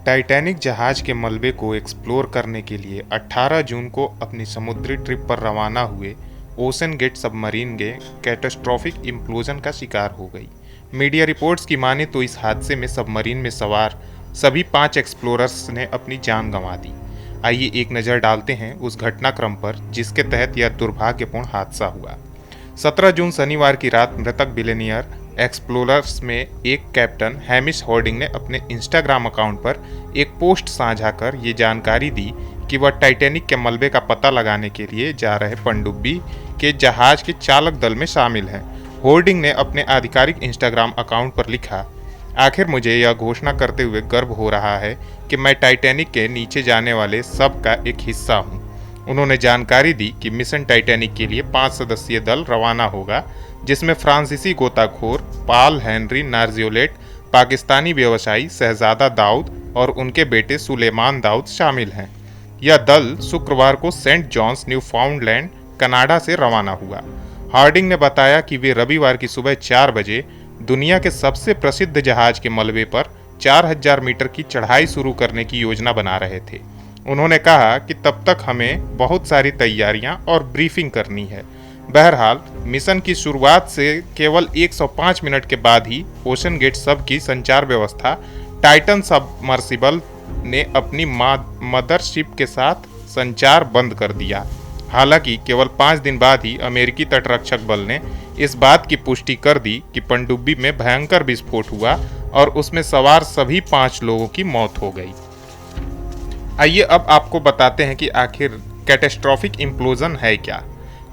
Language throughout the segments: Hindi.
टाइटैनिक जहाज के मलबे को एक्सप्लोर करने के लिए 18 जून को अपनी समुद्री ट्रिप पर रवाना हुए ओशन गेट सबमरीन के कैटास्ट्रॉफिक इम्प्लोजन का शिकार हो गई। मीडिया रिपोर्ट्स की माने तो इस हादसे में सबमरीन में सवार सभी 5 एक्सप्लोरर्स ने अपनी जान गंवा दी। आइए एक नज़र डालते हैं उस घटनाक्रम पर जिसके तहत यह दुर्भाग्यपूर्ण हादसा हुआ। 17 जून शनिवार की रात मृतक बिलियनियर एक्सप्लोरर्स में एक कैप्टन हैमिश हॉर्डिंग ने अपने इंस्टाग्राम अकाउंट पर एक पोस्ट साझा कर ये जानकारी दी कि वह टाइटैनिक के मलबे का पता लगाने के लिए जा रहे पनडुब्बी के जहाज के चालक दल में शामिल हैं। होर्डिंग ने अपने आधिकारिक इंस्टाग्राम अकाउंट पर लिखा, आखिर मुझे यह घोषणा करते हुए गर्व हो रहा है कि मैं टाइटैनिक के नीचे जाने वाले सब का एक हिस्सा हूँ। उन्होंने जानकारी दी कि मिशन टाइटैनिक के लिए 5 सदस्यीय दल रवाना होगा, जिसमें फ्रांसीसी गोताखोर पाल हेनरी नार्जियोलेट, पाकिस्तानी व्यवसायी शहजादा दाऊद और उनके बेटे सुलेमान दाऊद शामिल हैं। यह दल शुक्रवार को सेंट जॉन्स न्यूफाउंडलैंड कनाडा से रवाना हुआ। हार्डिंग ने बताया कि वे रविवार की सुबह 4 बजे दुनिया के सबसे प्रसिद्ध जहाज के मलबे पर 4000 मीटर की चढ़ाई शुरू करने की योजना बना रहे थे। उन्होंने कहा कि तब तक हमें बहुत सारी तैयारियां और ब्रीफिंग करनी है। बहरहाल मिशन की शुरुआत से केवल 105 मिनट के बाद ही ओशन गेट सब की संचार व्यवस्था टाइटन सबमर्सिबल ने अपनी मदरशिप के साथ संचार बंद कर दिया। हालांकि केवल 5 दिन बाद ही अमेरिकी तटरक्षक बल ने इस बात की पुष्टि कर दी कि पनडुब्बी में भयंकर विस्फोट हुआ और उसमें सवार सभी 5 लोगों की मौत हो गई। आइए अब आपको बताते हैं कि आखिर कैटास्ट्रॉफिक इम्प्लोजन है क्या।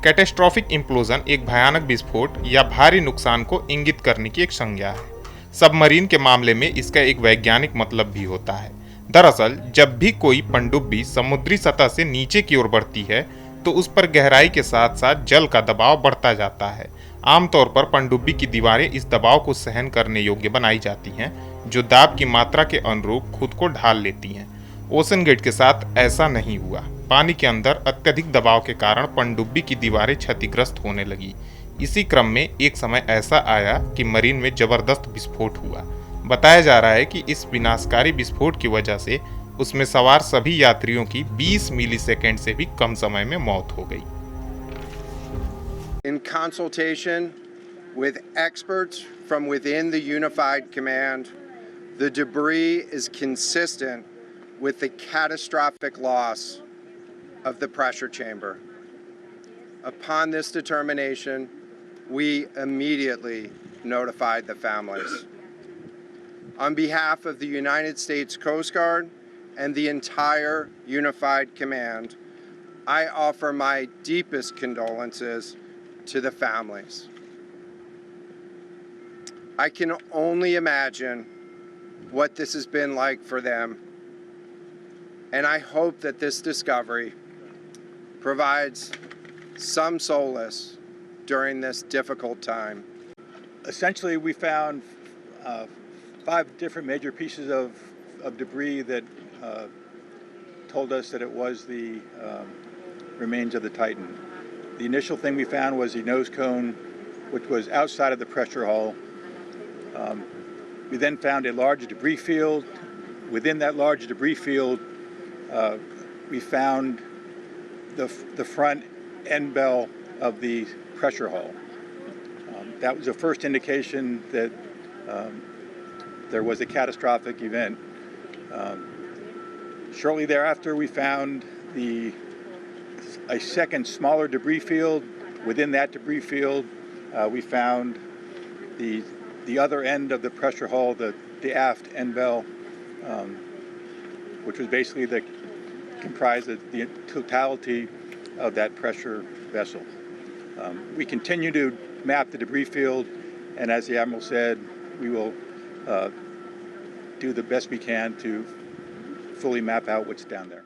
कैटास्ट्रॉफिक इम्प्लोजन एक भयानक विस्फोट या भारी नुकसान को इंगित करने की एक संज्ञा है। सबमरीन के मामले में इसका एक वैज्ञानिक मतलब भी होता है। दरअसल जब भी कोई पनडुब्बी समुद्री सतह से नीचे की ओर बढ़ती है तो उस पर गहराई के साथ साथ जल का दबाव बढ़ता जाता है। आमतौर पर पनडुब्बी की दीवारें इस दबाव को सहन करने योग्य बनाई जाती हैं, जो दाब की मात्रा के अनुरूप खुद को ढाल लेती हैं। ओशन गेट के साथ ऐसा नहीं हुआ। पानी के अंदर अत्यधिक दबाव के कारण पनडुब्बी की दीवारें क्षतिग्रस्त होने लगी। इसी क्रम में एक समय ऐसा आया कि मरीन में जबरदस्त विस्फोट हुआ। बताया जा रहा है कि इस विनाशकारी विस्फोट की वजह से उसमें सवार सभी यात्रियों की 20 मिलीसेकंड से भी कम समय में मौत हो गई। In consultation with experts from within the Unified Command, the debris is consistent with the catastrophic loss of the pressure chamber. Upon this determination, we immediately notified the families. On behalf of the United States Coast Guard and the entire Unified Command, I offer my deepest condolences to the families. I can only imagine what this has been like for them, and I hope that this discovery provides some solace during this difficult time. Essentially, we found 5 different major pieces of debris that told us that it was the remains of the Titan. The initial thing we found was the nose cone, which was outside of the pressure hull. We then found a large debris field. Within that large debris field, we found the front end bell of the pressure hull. That was the first indication that there was a catastrophic event. Shortly thereafter, we found a second smaller debris field. Within that debris field, we found the other end of the pressure hull, the aft end bell, which was basically comprised of the totality of that pressure vessel. We continue to map the debris field, and as the Admiral said, we will do the best we can to fully map out what's down there.